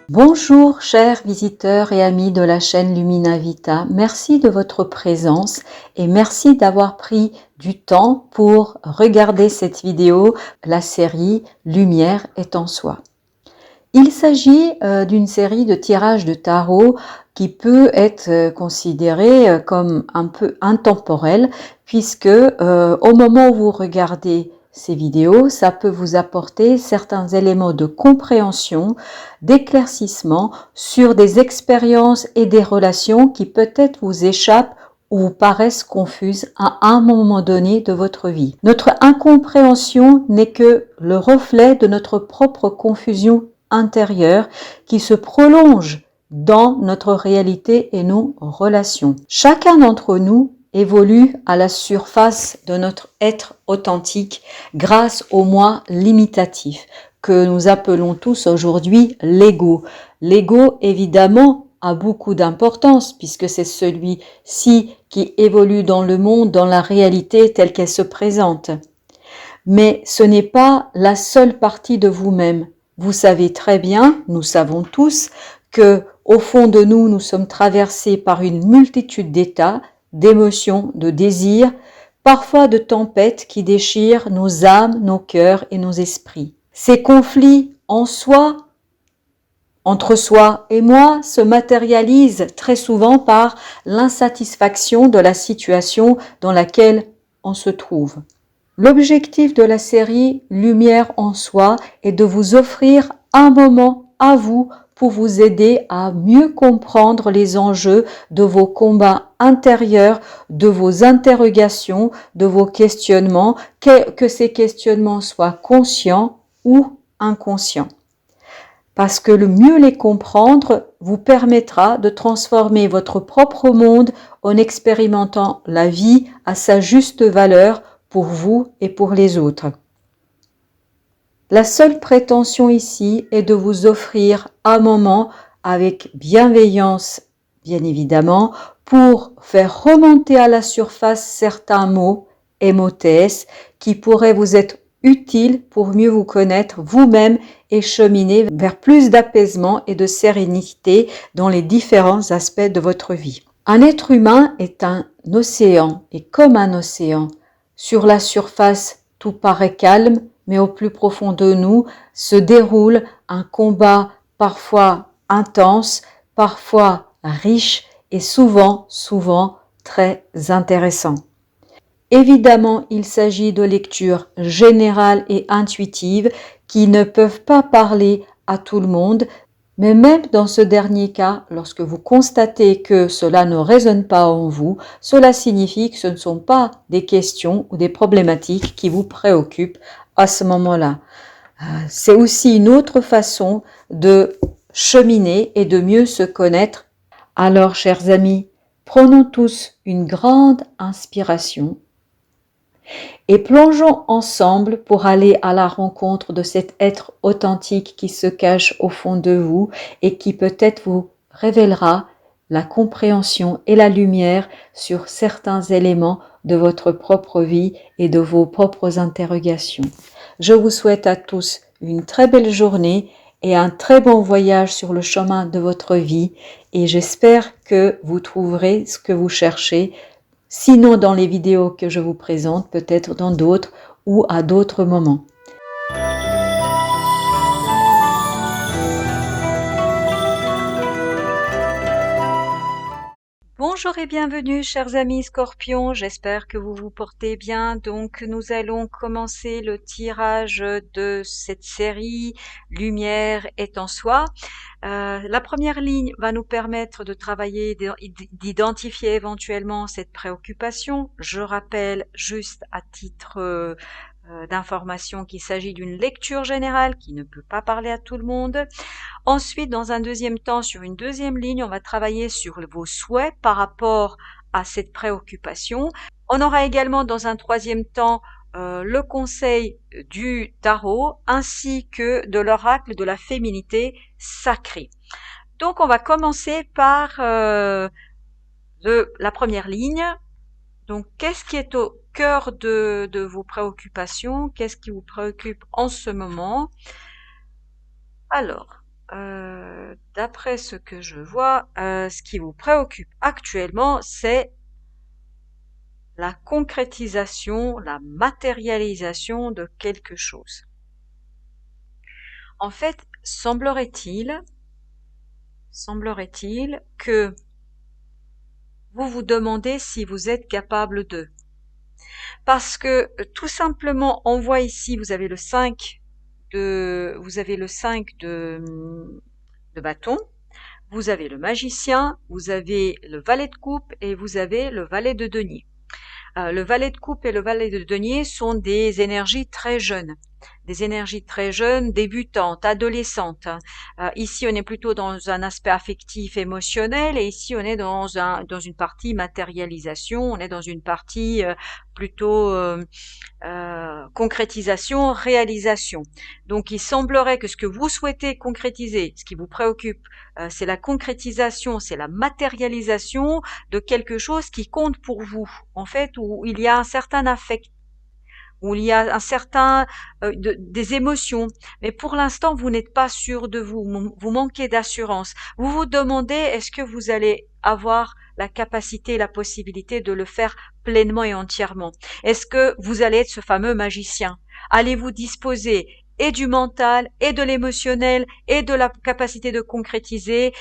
Bonjour chers visiteurs et amis de la chaîne Lumina Vita, merci de votre présence et merci d'avoir pris du temps pour regarder cette vidéo, la série Lumière est en soi. Il s'agit d'une série de tirages de tarot qui peut être considérée comme un peu intemporelle puisque au moment où vous regardez ces vidéos, ça peut vous apporter certains éléments de compréhension, d'éclaircissement sur des expériences et des relations qui peut-être vous échappent ou vous paraissent confuses à un moment donné de votre vie. Notre incompréhension n'est que le reflet de notre propre confusion intérieure qui se prolonge dans notre réalité et nos relations. Chacun d'entre nous évolue à la surface de notre être authentique grâce au moi limitatif que nous appelons tous aujourd'hui l'ego. L'ego, évidemment, a beaucoup d'importance puisque c'est celui-ci qui évolue dans le monde, dans la réalité telle qu'elle se présente. Mais ce n'est pas la seule partie de vous-même. Vous savez très bien, nous savons tous, que au fond de nous, nous sommes traversés par une multitude d'états, d'émotions, de désirs, parfois de tempêtes qui déchirent nos âmes, nos cœurs et nos esprits. Ces conflits en soi, entre soi et moi, se matérialisent très souvent par l'insatisfaction de la situation dans laquelle on se trouve. L'objectif de la série Lumière en soi est de vous offrir un moment à vous pour vous aider à mieux comprendre les enjeux de vos combats intérieurs, de vos interrogations, de vos questionnements, que ces questionnements soient conscients ou inconscients. Parce que le mieux les comprendre vous permettra de transformer votre propre monde en expérimentant la vie à sa juste valeur pour vous et pour les autres. La seule prétention ici est de vous offrir un moment avec bienveillance, bien évidemment, pour faire remonter à la surface certains mots, émothèses, qui pourraient vous être utiles pour mieux vous connaître vous-même et cheminer vers plus d'apaisement et de sérénité dans les différents aspects de votre vie. Un être humain est un océan et comme un océan, sur la surface, tout paraît calme, mais au plus profond de nous se déroule un combat parfois intense, parfois riche et souvent très intéressant. Évidemment, il s'agit de lectures générales et intuitives qui ne peuvent pas parler à tout le monde, mais même dans ce dernier cas, lorsque vous constatez que cela ne résonne pas en vous, cela signifie que ce ne sont pas des questions ou des problématiques qui vous préoccupent à ce moment-là. C'est aussi une autre façon de cheminer et de mieux se connaître. Alors, chers amis, prenons tous une grande inspiration et plongeons ensemble pour aller à la rencontre de cet être authentique qui se cache au fond de vous et qui peut-être vous révélera la compréhension et la lumière sur certains éléments de votre propre vie et de vos propres interrogations. Je vous souhaite à tous une très belle journée et un très bon voyage sur le chemin de votre vie et j'espère que vous trouverez ce que vous cherchez. Sinon dans les vidéos que je vous présente, peut-être dans d'autres ou à d'autres moments. Bonjour et bienvenue chers amis Scorpions, j'espère que vous vous portez bien. Donc nous allons commencer le tirage de cette série Lumière est en soi. La première ligne va nous permettre de travailler, d'identifier éventuellement cette préoccupation. Je rappelle juste à titre d'information qu'il s'agit d'une lecture générale qui ne peut pas parler à tout le monde. Ensuite, dans un deuxième temps, sur une deuxième ligne, on va travailler sur vos souhaits par rapport à cette préoccupation. On aura également dans un troisième temps le conseil du tarot ainsi que de l'oracle de la féminité sacrée. Donc on va commencer par la première ligne. Donc qu'est-ce qui est au cœur de vos préoccupations? Qu'est-ce qui vous préoccupe en ce moment? Alors, d'après ce que je vois, ce qui vous préoccupe actuellement, c'est la concrétisation, la matérialisation de quelque chose. En fait, semblerait-il que vous vous demandez si vous êtes capable de. Parce que tout simplement, on voit ici, vous avez le 5 de bâton, vous avez le magicien, vous avez le valet de coupe et vous avez le valet de denier. Le valet de coupe et le valet de denier sont des énergies très jeunes. Des énergies très jeunes, débutantes, adolescentes. Ici, on est plutôt dans un aspect affectif, émotionnel, et ici, on est dans une partie matérialisation, on est dans une partie plutôt concrétisation, réalisation. Donc il semblerait que ce que vous souhaitez concrétiser, ce qui vous préoccupe, c'est la concrétisation, c'est la matérialisation de quelque chose qui compte pour vous, en fait, où il y a un certain affect, où il y a un certain des émotions, mais pour l'instant vous n'êtes pas sûr de vous, vous manquez d'assurance. Vous vous demandez est-ce que vous allez avoir la capacité, la possibilité de le faire pleinement et entièrement. Est-ce que vous allez être ce fameux magicien? Allez-vous disposer et du mental, et de l'émotionnel, et de la capacité de concrétiser,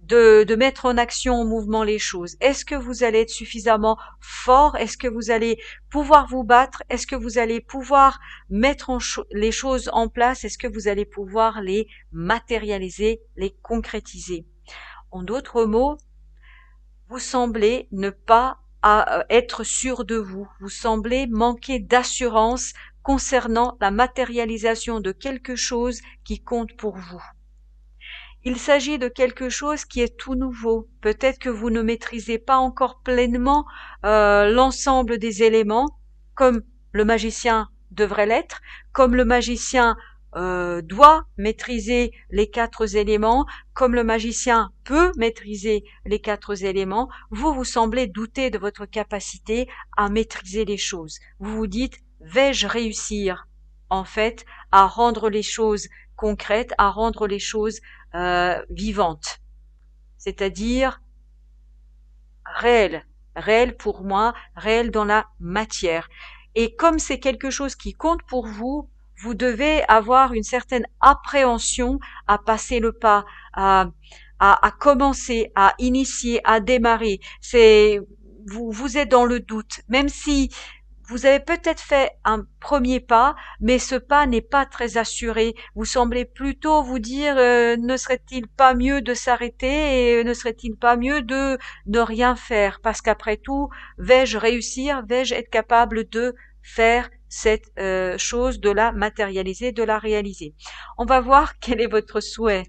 de mettre en action, en mouvement les choses? Est-ce que vous allez être suffisamment fort? Est-ce que vous allez pouvoir vous battre? Est-ce que vous allez pouvoir mettre les choses en place? Est-ce que vous allez pouvoir les matérialiser, les concrétiser? En d'autres mots, vous semblez ne pas être sûr de vous. Vous semblez manquer d'assurance concernant la matérialisation de quelque chose qui compte pour vous. Il s'agit de quelque chose qui est tout nouveau. Peut-être que vous ne maîtrisez pas encore pleinement l'ensemble des éléments, comme le magicien devrait l'être, comme le magicien doit maîtriser les 4 éléments, comme le magicien peut maîtriser les 4 éléments. Vous semblez douter de votre capacité à maîtriser les choses. Vous vous dites, vais-je réussir, en fait, à rendre les choses concrètes, à rendre les choses vivante, c'est-à-dire réelle, réelle pour moi, réelle dans la matière. Et comme c'est quelque chose qui compte pour vous, vous devez avoir une certaine appréhension à passer le pas, à commencer, à initier, à démarrer. Vous êtes dans le doute, même si vous avez peut-être fait un premier pas, mais ce pas n'est pas très assuré. Vous semblez plutôt vous dire ne serait-il pas mieux de s'arrêter et ne serait-il pas mieux de ne rien faire? Parce qu'après tout, vais-je réussir? Vais-je être capable de faire cette chose, de la matérialiser, de la réaliser? On va voir quel est votre souhait.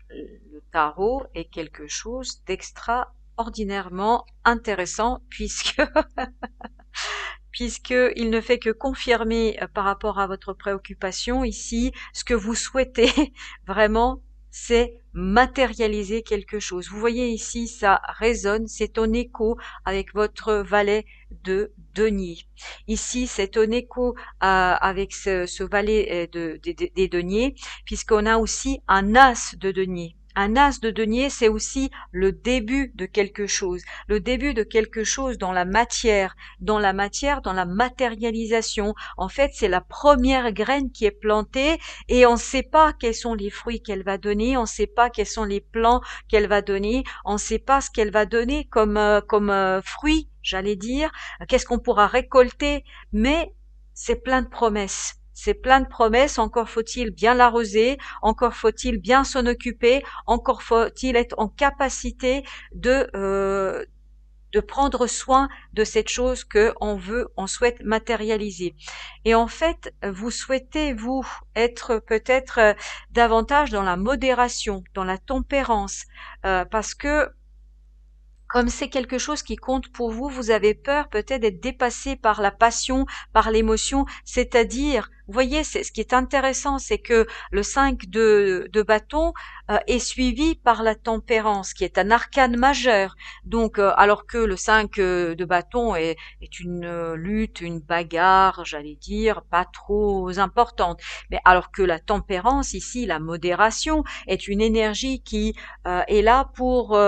Le tarot est quelque chose d'extraordinairement intéressant puisque il ne fait que confirmer par rapport à votre préoccupation ici, ce que vous souhaitez vraiment, c'est matérialiser quelque chose. Vous voyez ici, ça résonne, c'est en écho avec votre valet de denier. Ici, c'est en écho avec ce valet des deniers, puisqu'on a aussi un as de denier. Un as de denier, c'est aussi le début de quelque chose dans la matière, dans la matérialisation. En fait, c'est la première graine qui est plantée et on ne sait pas quels sont les fruits qu'elle va donner, on ne sait pas quels sont les plants qu'elle va donner, on ne sait pas ce qu'elle va donner comme fruits, j'allais dire, qu'est-ce qu'on pourra récolter, mais c'est plein de promesses. C'est plein de promesses, encore faut-il bien l'arroser, encore faut-il bien s'en occuper, encore faut-il être en capacité de prendre soin de cette chose que on souhaite matérialiser. Et en fait, vous souhaitez, vous, être peut-être davantage dans la modération, dans la tempérance, parce que comme c'est quelque chose qui compte pour vous, vous avez peur peut-être d'être dépassé par la passion, par l'émotion, c'est-à-dire Vous voyez, ce qui est intéressant, c'est que le 5 de bâton est suivi par la tempérance, qui est un arcane majeur. Donc, alors que le 5 de bâton est une lutte, une bagarre, j'allais dire, pas trop importante. Mais alors que la tempérance, ici, la modération, est une énergie qui est là pour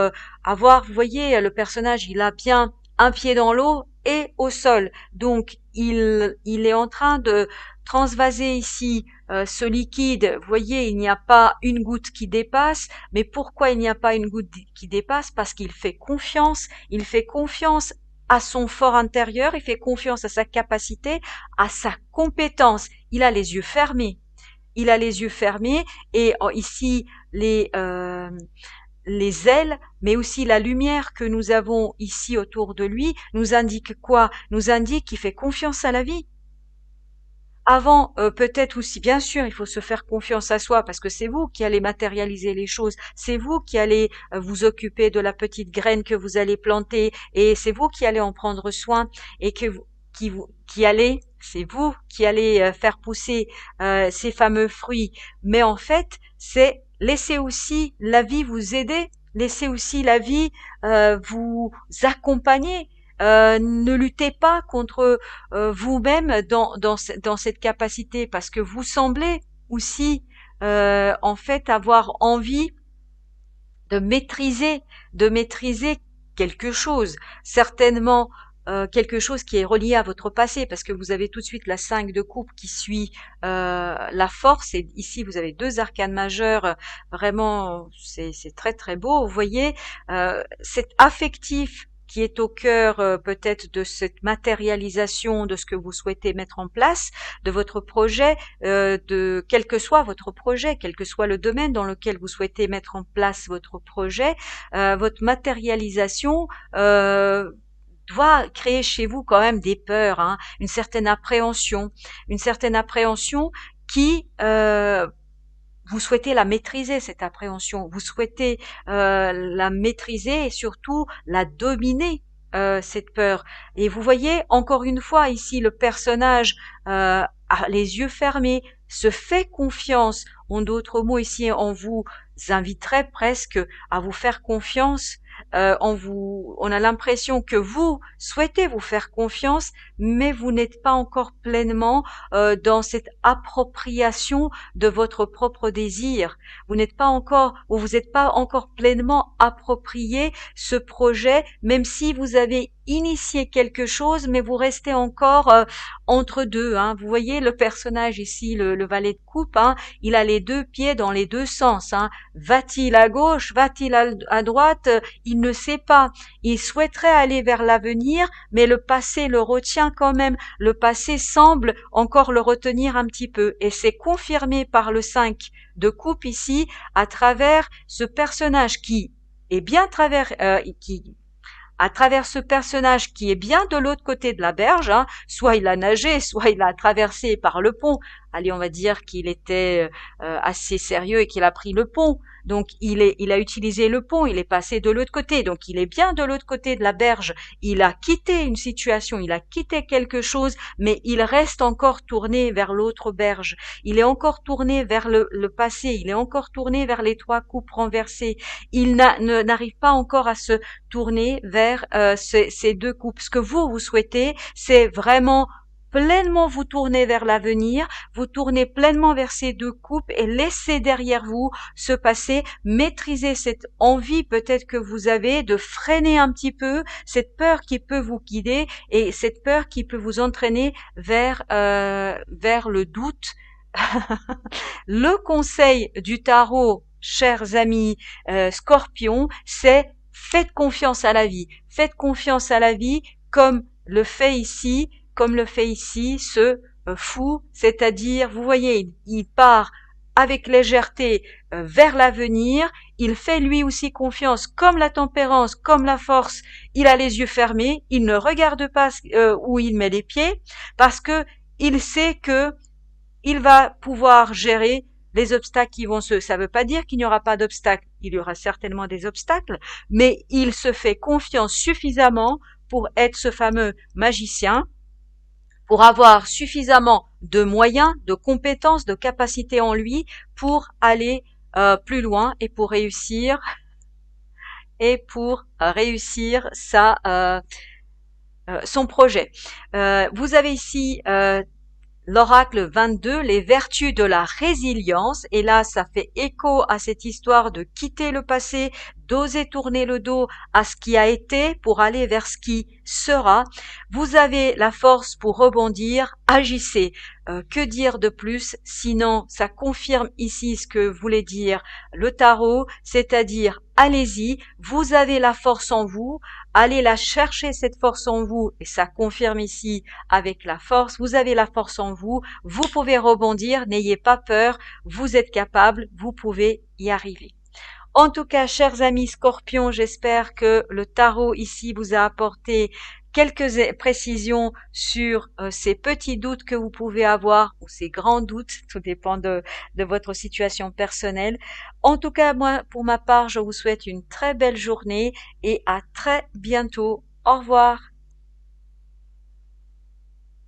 avoir, vous voyez, le personnage, il a bien un pied dans l'eau et au sol. Donc, il est en train de transvaser ici ce liquide. Vous voyez, il n'y a pas une goutte qui dépasse. Mais pourquoi il n'y a pas une goutte qui dépasse? Parce qu'il fait confiance. Il fait confiance à son fort intérieur. Il fait confiance à sa capacité, à sa compétence. Il a les yeux fermés. Il a les yeux fermés et ici les ailes, mais aussi la lumière que nous avons ici autour de lui, nous indique quoi? Nous indique qu'il fait confiance à la vie. Avant, peut-être aussi, bien sûr, il faut se faire confiance à soi parce que c'est vous qui allez matérialiser les choses, c'est vous qui allez vous occuper de la petite graine que vous allez planter et c'est vous qui allez en prendre soin et c'est vous qui allez faire pousser ces fameux fruits. Mais en fait, c'est laisser aussi la vie vous aider, laisser aussi la vie vous accompagner. Ne luttez pas contre vous-même dans cette capacité parce que vous semblez aussi en fait avoir envie de maîtriser quelque chose, certainement quelque chose qui est relié à votre passé parce que vous avez tout de suite la 5 de coupe qui suit la force et ici vous avez deux arcanes majeurs, vraiment c'est très très beau, vous voyez cet affectif qui est au cœur peut-être de cette matérialisation de ce que vous souhaitez mettre en place, de votre projet, de quel que soit votre projet, quel que soit le domaine dans lequel vous souhaitez mettre en place votre projet, votre matérialisation doit créer chez vous quand même des peurs, hein, une certaine appréhension qui vous souhaitez la maîtriser, cette appréhension. Vous souhaitez la maîtriser et surtout la dominer, cette peur. Et vous voyez, encore une fois, ici, le personnage a les yeux fermés, se fait confiance. En d'autres mots, ici, on vous inviterait presque à vous faire confiance. On a l'impression que vous souhaitez vous faire confiance, mais vous n'êtes pas encore pleinement dans cette appropriation de votre propre désir. Vous n'êtes pas encore, ou vous n'êtes pas encore pleinement approprié ce projet, même si vous avez initié quelque chose, mais vous restez encore entre deux. Hein. Vous voyez le personnage ici, le valet de coupe, hein, il a les deux pieds dans les deux sens. Hein. Va-t-il à gauche, va-t-il à droite? Il ne sait pas. Il souhaiterait aller vers l'avenir, mais le passé le retient quand même. Le passé semble encore le retenir un petit peu. Et c'est confirmé par le 5 de coupe ici, à travers ce personnage qui est bien à travers ce personnage qui est bien de l'autre côté de la berge, hein, soit il a nagé, soit il a traversé par le pont. Allez, on va dire qu'il était assez sérieux et qu'il a pris le pont. Donc il a utilisé le pont, il est passé de l'autre côté. Donc il est bien de l'autre côté de la berge. Il a quitté une situation, il a quitté quelque chose, mais il reste encore tourné vers l'autre berge. Il est encore tourné vers le passé, il est encore tourné vers les trois coupes renversées. Il n'arrive pas encore à se tourner vers ces deux coupes. Ce que vous souhaitez, c'est vraiment pleinement vous tourner vers l'avenir, vous tournez pleinement vers ces deux coupes et laissez derrière vous ce passé, maîtriser cette envie peut-être que vous avez de freiner un petit peu cette peur qui peut vous guider et cette peur qui peut vous entraîner vers le doute. Le conseil du tarot, chers amis Scorpion, c'est faites confiance à la vie. Faites confiance à la vie comme le fait ici ce fou, c'est-à-dire, vous voyez, il part avec légèreté vers l'avenir, il fait lui aussi confiance, comme la tempérance, comme la force, il a les yeux fermés, il ne regarde pas où il met les pieds, parce que il sait que il va pouvoir gérer les obstacles ça veut pas dire qu'il n'y aura pas d'obstacles, il y aura certainement des obstacles, mais il se fait confiance suffisamment pour être ce fameux magicien pour avoir suffisamment de moyens, de compétences, de capacités en lui pour aller plus loin et pour réussir son projet. Vous avez ici l'oracle 22, les vertus de la résilience, et là ça fait écho à cette histoire de quitter le passé, d'oser tourner le dos à ce qui a été pour aller vers ce qui sera. Vous avez la force pour rebondir, agissez. Que dire de plus, sinon ça confirme ici ce que voulait dire le tarot, c'est-à-dire allez-y, vous avez la force en vous, allez la chercher cette force en vous, et ça confirme ici avec la force, vous avez la force en vous, vous pouvez rebondir, n'ayez pas peur, vous êtes capable, vous pouvez y arriver. En tout cas, chers amis Scorpions, j'espère que le tarot ici vous a apporté quelques précisions sur ces petits doutes que vous pouvez avoir, ou ces grands doutes, tout dépend de votre situation personnelle. En tout cas, moi, pour ma part, je vous souhaite une très belle journée et à très bientôt. Au revoir.